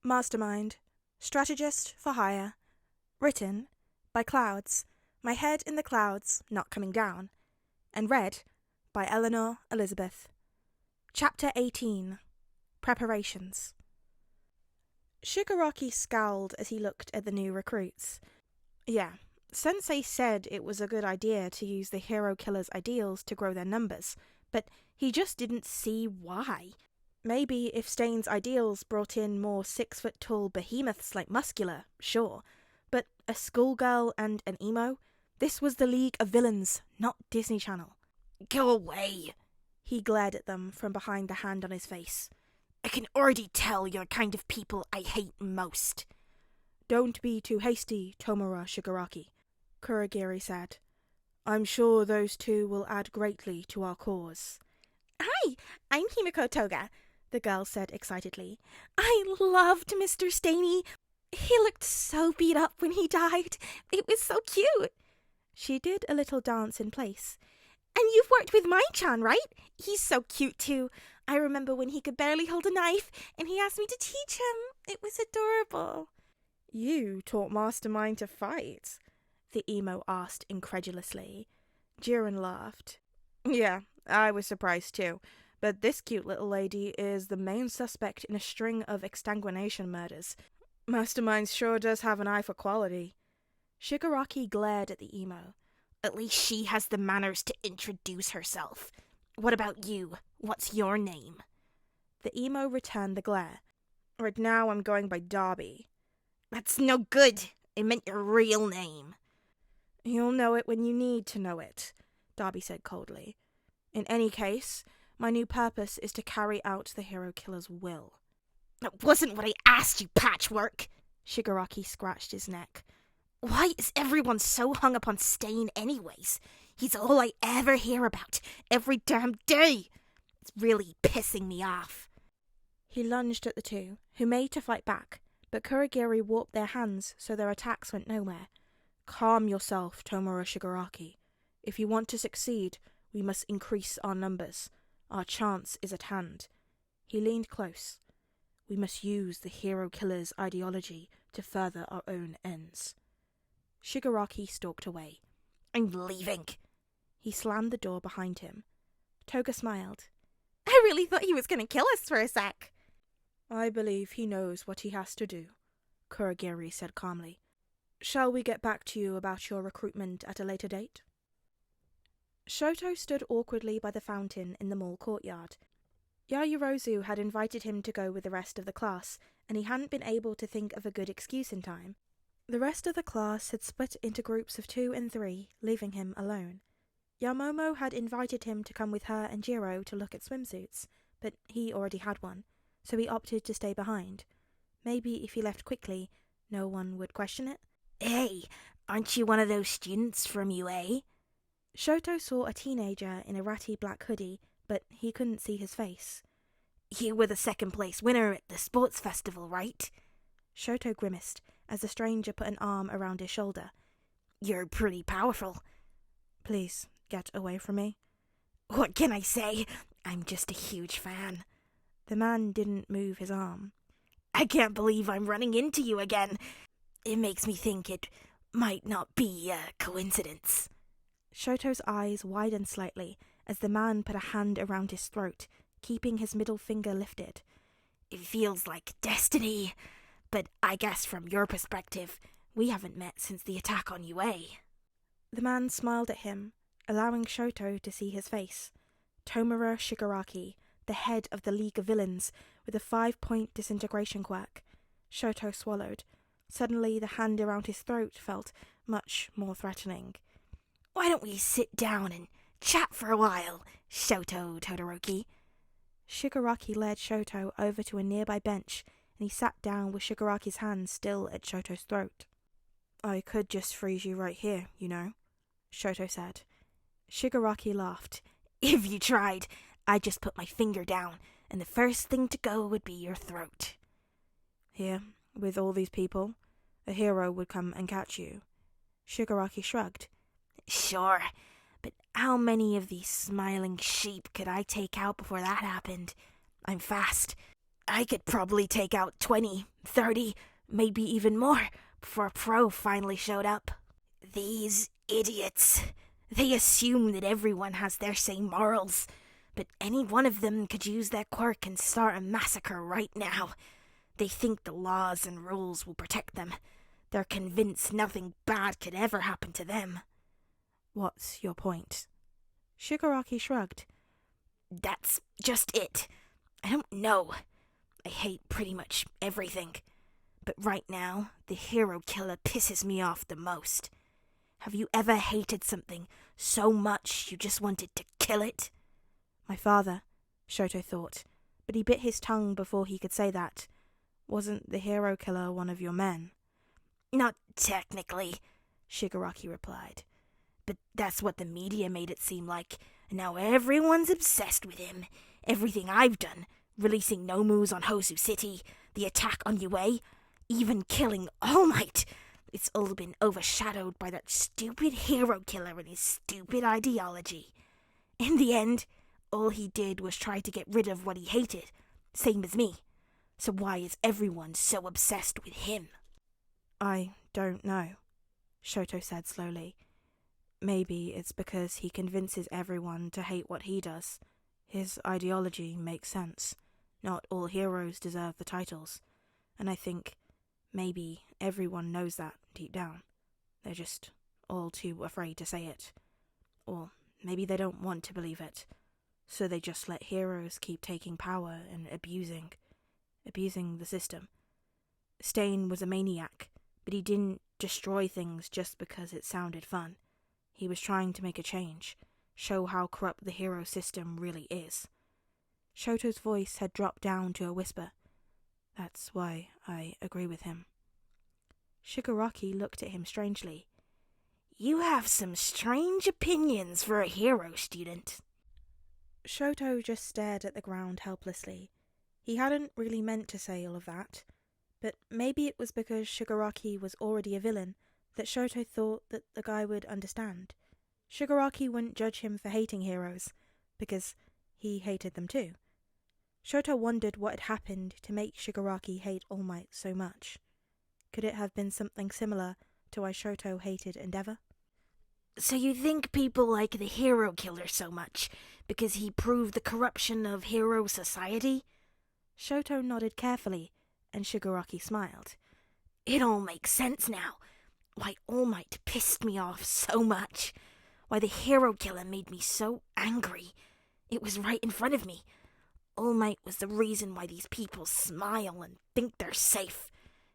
Mastermind, Strategist for Hire. Written by Clouds, My Head in the Clouds, Not Coming Down. And read by Eleanor Elizabeth. Chapter 18. Preparations. Shigaraki scowled as he looked at the new recruits. Yeah, Sensei said it was a good idea to use the hero killer's ideals to grow their numbers, but he just didn't see why. Maybe if Stain's ideals brought in more 6-foot-tall behemoths like Muscular, sure. But a schoolgirl and an emo? This was the League of Villains, not Disney Channel. Go away! He glared at them from behind the hand on his face. I can already tell you're the kind of people I hate most. Don't be too hasty, Tomura Shigaraki, Kurogiri said. I'm sure those two will add greatly to our cause. Hi, I'm Himiko Toga, the girl said excitedly. I loved Mr. Staney. He looked so beat up when he died. It was so cute. She did a little dance in place. And you've worked with Mai-chan, right? He's so cute too. I remember when he could barely hold a knife, and he asked me to teach him. It was adorable. You taught Mastermind to fight? The emo asked incredulously. Jiren laughed. Yeah, I was surprised too. But this cute little lady is the main suspect in a string of exsanguination murders. Mastermind sure does have an eye for quality. Shigaraki glared at the emo. At least she has the manners to introduce herself. What about you? What's your name? The emo returned the glare. Right now I'm going by Darby. That's no good. I meant your real name. You'll know it when you need to know it, Darby said coldly. In any case, my new purpose is to carry out the hero killer's will. That wasn't what I asked you, Patchwork. Shigaraki scratched his neck. Why is everyone so hung up on Stain anyways? He's all I ever hear about, every damn day. It's really pissing me off. He lunged at the two, who made to fight back, but Kurogiri warped their hands so their attacks went nowhere. Calm yourself, Tomura Shigaraki. If you want to succeed, we must increase our numbers. Our chance is at hand. He leaned close. We must use the hero killer's ideology to further our own ends. Shigaraki stalked away. I'm leaving. He slammed the door behind him. Toga smiled. I really thought he was going to kill us for a sec. I believe he knows what he has to do, Kurogiri said calmly. Shall we get back to you about your recruitment at a later date? Shoto stood awkwardly by the fountain in the mall courtyard. Yayorozu had invited him to go with the rest of the class, and he hadn't been able to think of a good excuse in time. The rest of the class had split into groups of 2 and 3, leaving him alone. Yamomo had invited him to come with her and Jiro to look at swimsuits, but he already had one, so he opted to stay behind. Maybe if he left quickly, no one would question it. Hey, aren't you one of those students from UA? Shoto saw a teenager in a ratty black hoodie, but he couldn't see his face. You were the second-place winner at the sports festival, right? Shoto grimaced as the stranger put an arm around his shoulder. You're pretty powerful. Please, get away from me. What can I say? I'm just a huge fan. The man didn't move his arm. I can't believe I'm running into you again. It makes me think it might not be a coincidence. Shoto's eyes widened slightly as the man put a hand around his throat, keeping his middle finger lifted. It feels like destiny, but I guess from your perspective, we haven't met since the attack on UA. The man smiled at him, allowing Shoto to see his face. Tomura Shigaraki, the head of the League of Villains, with a 5-point disintegration quirk. Shoto swallowed. Suddenly the hand around his throat felt much more threatening. Why don't we sit down and chat for a while, Shoto Todoroki? Shigaraki led Shoto over to a nearby bench, and he sat down with Shigaraki's hand still at Shoto's throat. I could just freeze you right here, you know, Shoto said. Shigaraki laughed. If you tried, I'd just put my finger down, and the first thing to go would be your throat. Here, with all these people, a hero would come and catch you. Shigaraki shrugged. Sure, but how many of these smiling sheep could I take out before that happened? I'm fast. I could probably take out 20, 30, maybe even more before a pro finally showed up. These idiots. They assume that everyone has their same morals, but any one of them could use their quirk and start a massacre right now. They think the laws and rules will protect them. They're convinced nothing bad could ever happen to them. What's your point? Shigaraki shrugged. That's just it. I don't know. I hate pretty much everything. But right now, the hero killer pisses me off the most. Have you ever hated something so much you just wanted to kill it? My father, Shoto thought, but he bit his tongue before he could say that. Wasn't the hero killer one of your men? Not technically, Shigaraki replied. But that's what the media made it seem like, and now everyone's obsessed with him. Everything I've done, releasing Nomus on Hosu City, the attack on UA, even killing All Might, it's all been overshadowed by that stupid hero killer and his stupid ideology. In the end, all he did was try to get rid of what he hated, same as me. So why is everyone so obsessed with him? I don't know, Shoto said slowly. Maybe it's because he convinces everyone to hate what he does. His ideology makes sense. Not all heroes deserve the titles. And I think maybe everyone knows that deep down. They're just all too afraid to say it. Or maybe they don't want to believe it. So they just let heroes keep taking power and abusing the system. Stain was a maniac, but he didn't destroy things just because it sounded fun. He was trying to make a change, show how corrupt the hero system really is. Shoto's voice had dropped down to a whisper. That's why I agree with him. Shigaraki looked at him strangely. You have some strange opinions for a hero student. Shoto just stared at the ground helplessly. He hadn't really meant to say all of that, but maybe it was because Shigaraki was already a villain that Shoto thought that the guy would understand. Shigaraki wouldn't judge him for hating heroes, because he hated them too. Shoto wondered what had happened to make Shigaraki hate All Might so much. Could it have been something similar to why Shoto hated Endeavor? So you think people like the hero killer so much because he proved the corruption of hero society? Shoto nodded carefully, and Shigaraki smiled. It all makes sense now. Why All Might pissed me off so much. Why the hero killer made me so angry. It was right in front of me. All Might was the reason why these people smile and think they're safe.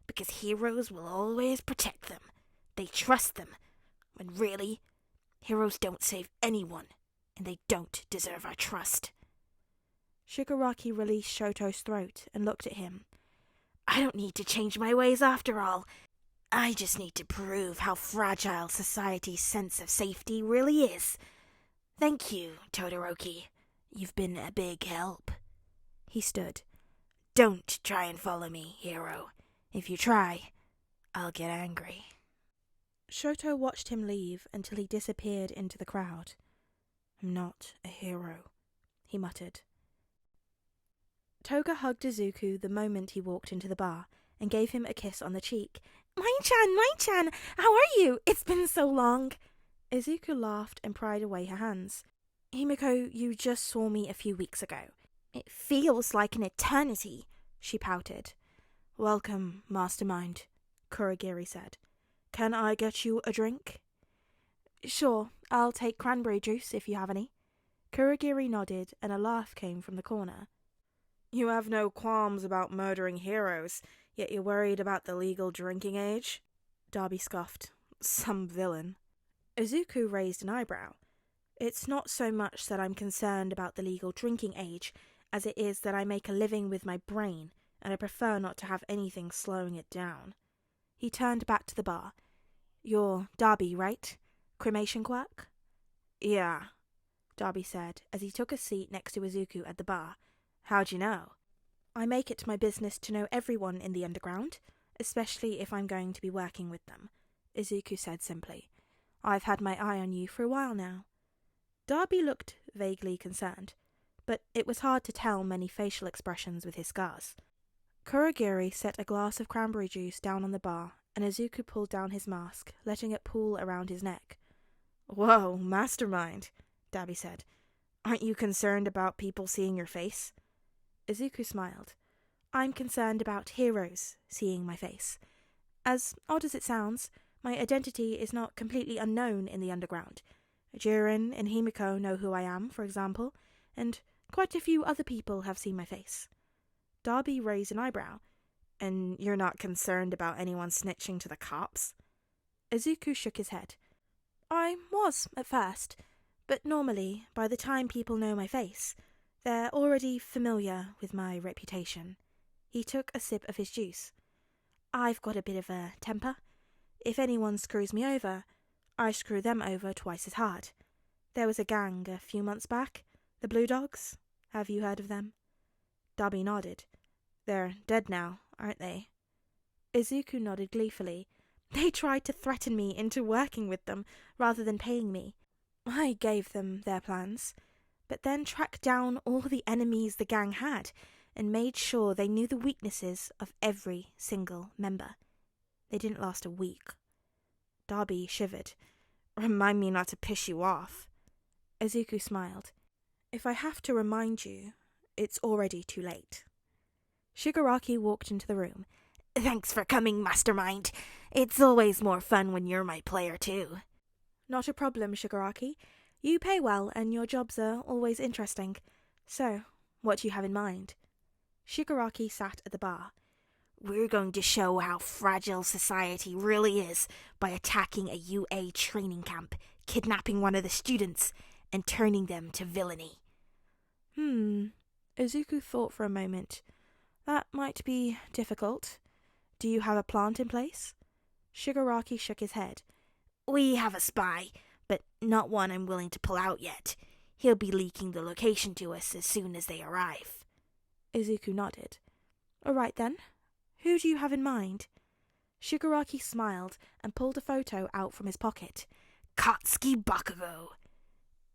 Because heroes will always protect them. They trust them. When really, heroes don't save anyone, and they don't deserve our trust. Shigaraki released Shoto's throat and looked at him. I don't need to change my ways after all. I just need to prove how fragile society's sense of safety really is. Thank you, Todoroki. You've been a big help. He stood. Don't try and follow me, hero. If you try, I'll get angry. Shoto watched him leave until he disappeared into the crowd. I'm not a hero, he muttered. Toga hugged Izuku the moment he walked into the bar and gave him a kiss on the cheek. Mai-chan, how are you? It's been so long. Izuku laughed and pried away her hands. Himiko, you just saw me a few weeks ago. It feels like an eternity, she pouted. Welcome, Mastermind, Kurogiri said. Can I get you a drink? Sure, I'll take cranberry juice if you have any. Kurogiri nodded and a laugh came from the corner. You have no qualms about murdering heroes, yet you're worried about the legal drinking age? Darby scoffed. Some villain. Izuku raised an eyebrow. It's not so much that I'm concerned about the legal drinking age, as it is that I make a living with my brain, and I prefer not to have anything slowing it down. He turned back to the bar. You're Darby, right? Cremation quirk? Yeah, Darby said, as he took a seat next to Izuku at the bar. How'd you know? I make it my business to know everyone in the underground, especially if I'm going to be working with them, Izuku said simply. I've had my eye on you for a while now. Darby looked vaguely concerned. but it was hard to tell many facial expressions with his scars. Kurogiri set a glass of cranberry juice down on the bar, and Izuku pulled down his mask, letting it pool around his neck. "Whoa, Mastermind," Dabi said. "Aren't you concerned about people seeing your face?" Izuku smiled. "I'm concerned about heroes seeing my face. As odd as it sounds, my identity is not completely unknown in the underground. Jiren and Himiko know who I am, for example, and quite a few other people have seen my face." Dabi raised an eyebrow. "And you're not concerned about anyone snitching to the cops?" Izuku shook his head. "I was at first, but normally, by the time people know my face, they're already familiar with my reputation." He took a sip of his juice. "I've got a bit of a temper. If anyone screws me over, I screw them over twice as hard. There was a gang a few months back, the Blue Dogs. Have you heard of them?" Dabi nodded. "They're dead now, aren't they?" Izuku nodded gleefully. "They tried to threaten me into working with them rather than paying me. I gave them their plans, but then tracked down all the enemies the gang had and made sure they knew the weaknesses of every single member. They didn't last a week." Dabi shivered. "Remind me not to piss you off." Izuku smiled. "If I have to remind you, it's already too late." Shigaraki walked into the room. "Thanks for coming, Mastermind. It's always more fun when you're my player, too." "Not a problem, Shigaraki. You pay well and your jobs are always interesting. So, what do you have in mind?" Shigaraki sat at the bar. "We're going to show how fragile society really is by attacking a UA training camp, kidnapping one of the students, and turning them to villainy." Izuku thought for a moment. "That might be difficult. Do you have a plant in place?" Shigaraki shook his head. "We have a spy, but not one I'm willing to pull out yet. He'll be leaking the location to us as soon as they arrive." Izuku nodded. "All right then. Who do you have in mind?" Shigaraki smiled and pulled a photo out from his pocket. "Katsuki Bakugo."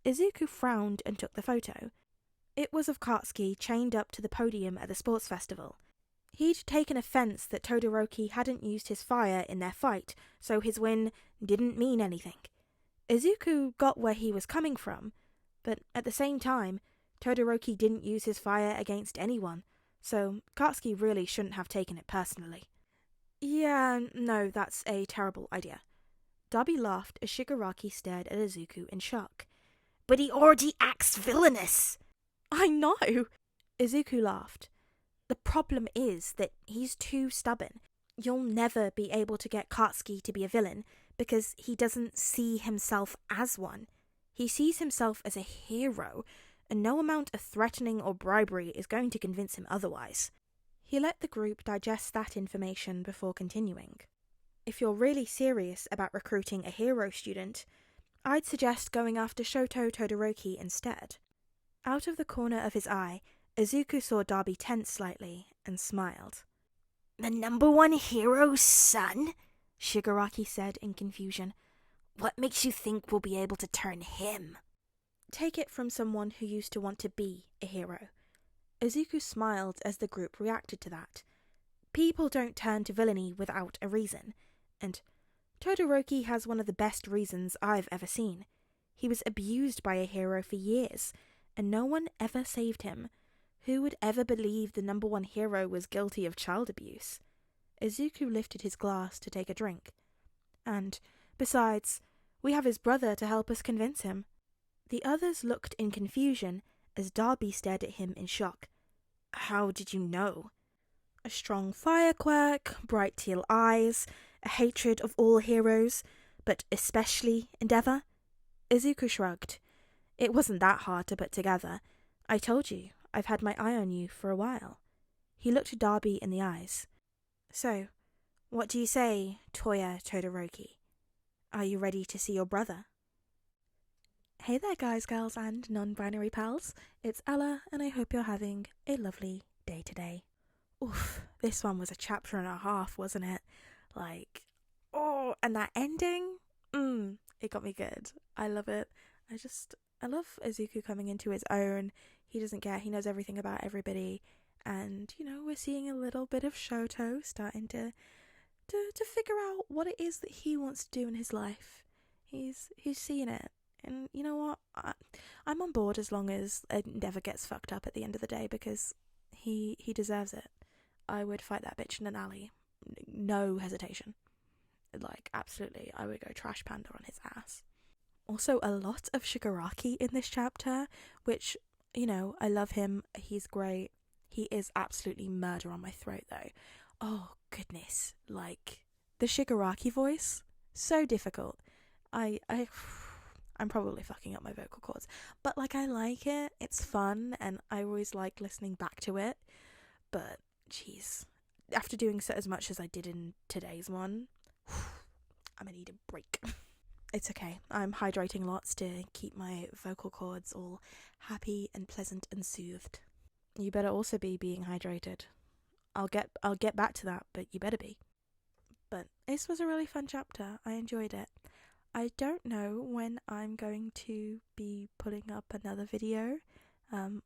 Izuku frowned and took the photo. It was of Katsuki chained up to the podium at the sports festival. He'd taken offense that Todoroki hadn't used his fire in their fight, so his win didn't mean anything. Izuku got where he was coming from, but at the same time, Todoroki didn't use his fire against anyone, so Katsuki really shouldn't have taken it personally. "Yeah, no, that's a terrible idea." Dabi laughed as Shigaraki stared at Izuku in shock. "But he already acts villainous." "I know!" Izuku laughed. "The problem is that he's too stubborn. You'll never be able to get Katsuki to be a villain because he doesn't see himself as one. He sees himself as a hero, and no amount of threatening or bribery is going to convince him otherwise." He let the group digest that information before continuing. "If you're really serious about recruiting a hero student, I'd suggest going after Shoto Todoroki instead." Out of the corner of his eye, Izuku saw Dabi tense slightly and smiled. "The #1 hero's son?" Shigaraki said in confusion. "What makes you think we'll be able to turn him?" "Take it from someone who used to want to be a hero." Izuku smiled as the group reacted to that. People don't turn to villainy without a reason, and Todoroki has one of the best reasons I've ever seen. He was abused by a hero for years, and no one ever saved him. Who would ever believe the #1 hero was guilty of child abuse? Izuku lifted his glass to take a drink. "And, besides, we have his brother to help us convince him." The others looked in confusion as Dabi stared at him in shock. "How did you know?" "A strong fire quirk, bright teal eyes, a hatred of all heroes, but especially Endeavor." Izuku shrugged. "It wasn't that hard to put together. I told you, I've had my eye on you for a while." He looked Dabi in the eyes. "So, what do you say, Toya Todoroki? Are you ready to see your brother?" Hey there guys, girls and non-binary pals. It's Ella and I hope you're having a lovely day today. Oof, this one was a chapter and a half, wasn't it? And that ending? It got me good. I love it. I love Izuku coming into his own. He doesn't care. He knows everything about everybody. And, you know, we're seeing a little bit of Shoto starting to figure out what it is that he wants to do in his life. He's seeing it. And you know what? I'm on board as long as it never gets fucked up at the end of the day, because he deserves it. I would fight that bitch in an alley. No hesitation. Like, absolutely. I would go trash panda on his ass. Also, a lot of Shigaraki in this chapter, which, you know, I love him. He's great. He is absolutely murder on my throat, though. Oh, goodness. Like, the Shigaraki voice, so difficult. I'm probably fucking up my vocal cords, but, like, I like it. It's fun, and I always like listening back to it. But, jeez. After doing so as much as I did in today's one, I'm gonna need a break. It's okay. I'm hydrating lots to keep my vocal cords all happy and pleasant and soothed. You better also be being hydrated. I'll get back to that, but you better be. But this was a really fun chapter. I enjoyed it. I don't know when I'm going to be putting up another video.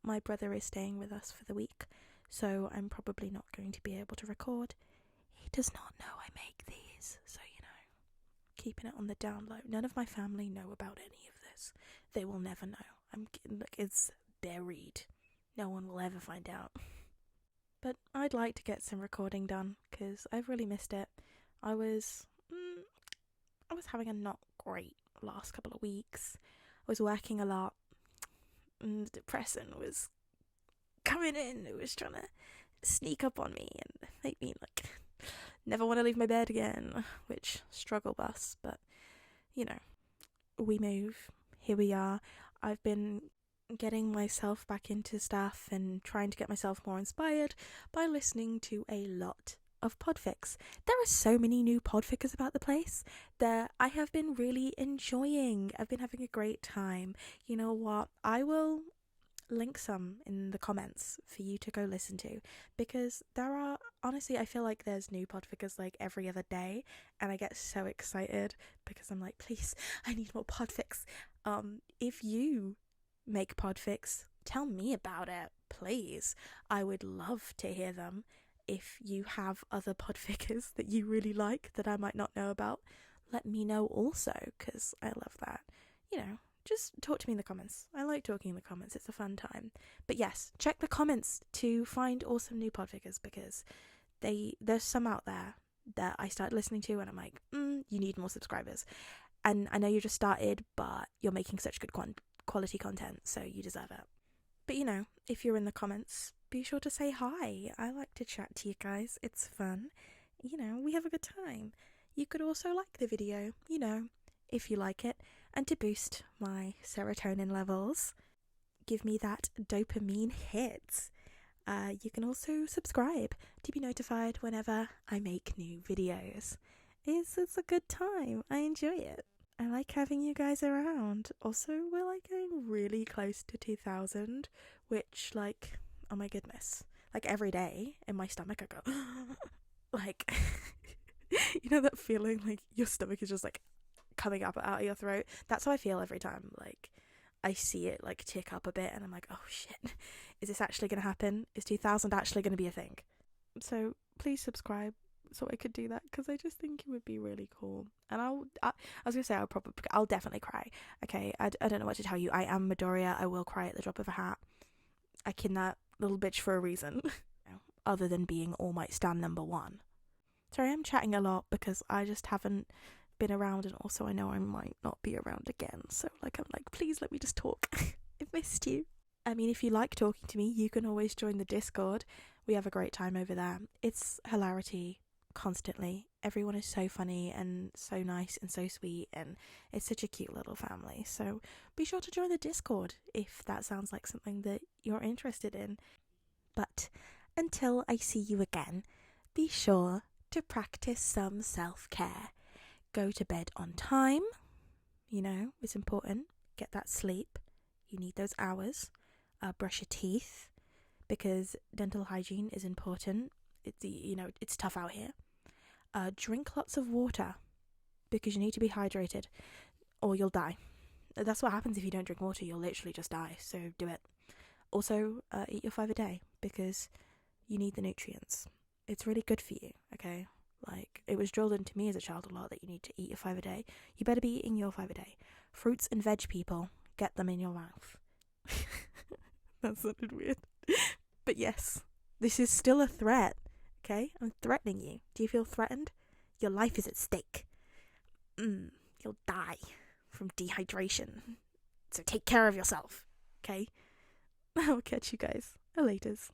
My brother is staying with us for the week, so I'm probably not going to be able to record. He does not know I make these, so you know, keeping it on the down low. None of my family know about any of this. They will never know. It's buried. No one will ever find out. But I'd like to get some recording done, because I've really missed it. I was having a not great last couple of weeks. I was working a lot, and the depression was coming in. It was trying to sneak up on me and make me, like, never want to leave my bed again, which, struggle bus, but, you know, we move. Here we are. I've been getting myself back into stuff and trying to get myself more inspired by listening to a lot of podfics. There are so many new podfics about the place that I have been really enjoying. I've been having a great time. You know what? I will link some in the comments for you to go listen to, because there are, honestly, I feel like there's new podfics like every other day, and I get so excited because I'm like, please, I need more podfics. If you make podfics, tell me about it, please. I would love to hear them. If you have other podfics that you really like that I might not know about, let me know also, because I love that. You know, just talk to me in the comments. I like talking in the comments. It's a fun time. But yes, check the comments to find awesome new podfics, because there's some out there that I started listening to and I'm like, you need more subscribers. And I know you just started, but you're making such good quality content, so you deserve it. But you know, if you're in the comments, be sure to say hi. I like to chat to you guys. It's fun. You know, we have a good time. You could also like the video, you know, if you like it. And to boost my serotonin levels, give me that dopamine hit. You can also subscribe to be notified whenever I make new videos. It's a good time. I enjoy it. I like having you guys around. Also, we're like getting really close to 2,000, which, like, oh my goodness. Like, every day in my stomach I go, like, you know that feeling like your stomach is just like coming up out of your throat? That's how I feel every time, like, I see it like tick up a bit and I'm like, oh shit, is this actually going to happen? Is 2,000 actually going to be a thing? So please subscribe so I could do that, because I just think it would be really cool. And I was going to say I'll definitely cry. Okay, I don't know what to tell you. I am Midoriya. I will cry at the drop of a hat. I kidnap little bitch for a reason, other than being All Might Stand #1. Sorry, I'm chatting a lot because I just haven't been around, and also I know I might not be around again, so like I'm like, please let me just talk. I've missed you. I mean, if you like talking to me, you can always join the Discord. We have a great time over there. It's hilarity constantly. Everyone is so funny and so nice and so sweet, and it's such a cute little family. So be sure to join the Discord if that sounds like something that you're interested in. But until I see you again, be sure to practice some self-care. Go to bed on time. You know, it's important. Get that sleep. You need those hours. Brush your teeth, because dental hygiene is important. It's tough out here. Drink lots of water, because you need to be hydrated or you'll die. That's what happens if you don't drink water. You'll literally just die. So do it. Also, eat your 5 a day because you need the nutrients. It's really good for you, okay? Like, it was drilled into me as a child a lot that you need to eat your 5 a day. You better be eating your 5 a day. Fruits and veg, people, get them in your mouth. That sounded weird. But yes, this is still a threat, okay? I'm threatening you. Do you feel threatened? Your life is at stake. You'll die from dehydration. So take care of yourself, okay? I'll catch you guys laters.